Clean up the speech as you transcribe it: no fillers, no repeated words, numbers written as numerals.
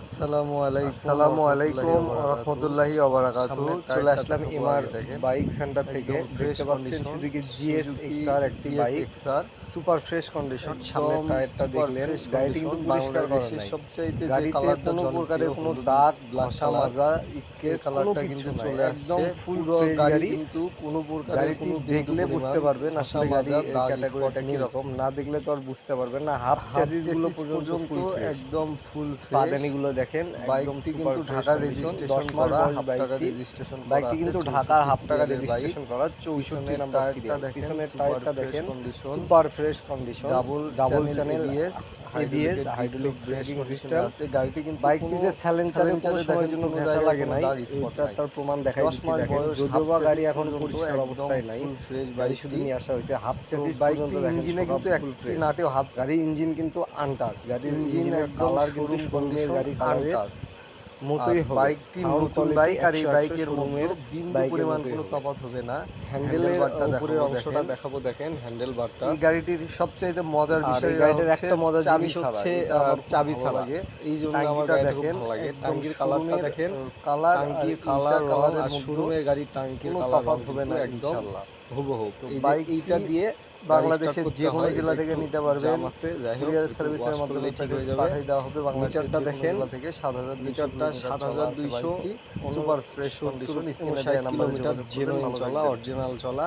আসসালামু আলাইকুম রহমতুল্লাহি ওবারাকাতুহু। চলে আসলাম এমআর বাইক সেন্টার থেকে। দেখতে পাচ্ছেন সুজুকি জিএস এক্সআর একটি বাইক, সুপার ফ্রেশ কন্ডিশন। সামনের টায়ারটা দেখলেন, গাড়িটি কিন্তু পরিষ্কার করা নাই। গাড়িতে কোনো প্রকারের কোনো দাগ, ঘষা মাজা, স্কেচ কোনো কিছু নাই, একদম ফুল ফ্রেশ গাড়ি। গাড়িটি দেখলে বুঝতে পারবেন আসলে গাড়ি ক্যাটাগরিটা কিরকম, না দেখলে তো আর বুঝতে পারবেন না। হাফ চেসিস গুলো পর্যন্ত ফুল ফ্রেশ, একদম ফুল ফ্রেশ। পাদানিগুলো দেখেন একদম সুপার কিন্তু ফ্রেশ ঢাকার কন্ডিশন। রেজিস্ট্রেশন 10 মাস করা, বয়স হাফ টাকা বাইকটি। রেজিস্ট্রেশন করা বাইকটি আছে, কিন্তু 64 ঢাকার হাফ টাকা সিরিয়ালের বাইক। রেজিস্ট্রেশন করা, 64 নাম্বার টায়ারটা সিরিয়াল। দেখেন, পিছনের সুপার টায়ারটা ফ্রেশ দেখেন, condition. Super fresh condition. Double channel ABS, ABS hydraulic hydraulic braking system. আছে। গাড়িটি কিন্তু বাইকটি যে স্যালেঞ্চারে কোনো সময়ের জন্য ঘেঁষা লাগে নাই, স্পট এটা নাই। তার প্রমাণ দেখাই 10 দিচ্ছি। মাস দেখেন, বয়স, যদিও হাফ বা গাড়ি চেসিস এখন পর্যন্ত পরিষ্কার একদম অবস্থায় নাই, ফুল ফ্রেশ গাড়ি শুধু বাইকটি। নিয়ে আসা হয়েছে। হাফ চেসিস বাইকটি পর্যন্ত দেখেন ইঞ্জিনে কিন্তু ফুল একটি ফ্রেশ। নাটেও হাত, গাড়ির ইঞ্জিন কিন্তু আনটাচ, গাড়ির ইঞ্জিন ইঞ্জিনের একদম কালার কিন্তু শোরুম শোরুমের কন্ডিশন, গাড়ি কালারের আনটাচ। মতোই হবে। বাইকটি সাউন্ড নতুন কোয়ালিটি বাইক, আর এই 100 বাইকের শোরুমের মধ্যে বিন্দু বাইকের পরিমাণ মতোই কোনো হবে। তফাৎ হবে না। হ্যান্ডেলের হ্যান্ডেলবারটা উপরের দেখাবো, অংশটা দেখেন। দেখাবো, দেখেন হ্যান্ডেলবারটা। এই গাড়িটির সবচাইতে মজার আর বিষয় এই গাড়িটার হচ্ছে একটা মজার চাবি জিনিস ছাড়া। হচ্ছে এটা আমার খুব চাবি ভালো ছাড়া। লাগে। এই জন্য আমার টাঙ্কিটা গাড়িটা খুব দেখেন, ভালো লাগে। একদম টাঙ্কির কালারটা শোরুমের দেখেন, কালার, আর টাঙ্কির এইটা কালার রং কালারের আর মধ্যে শোরুমের গাড়ির টাঙ্কির কোনো কালার তফাৎ রং হবে কিন্তু না একদম ইনশাআল্লাহ। হুবহু। তো এই যে বাইকটি এইটা দিয়ে বাংলাদেশের যে কোনো হয়, জেলা এটা থেকে একটু নিতে পারবেন। জাম আছে, যাই হোক কুরিয়ার একটু সার্ভিসের ওয়াশ মাধ্যমে করলেই ঠিক হয়ে যাবে। পাঠিয়ে দেওয়া হবে বাংলাদেশের মিটারটা যে কোনো দেখেন, জেলা থেকে। 7200 মিটারটা কিলোমিটার চলা আছে 7250 বাইকটি। Super fresh condition. স্ক্রিনে দেওয়া নাম্বারে কিলোমিটার যোগাযোগ করবেন। জেনুইন ভালো চলা, থাকবেন। অরিজিনাল চলা।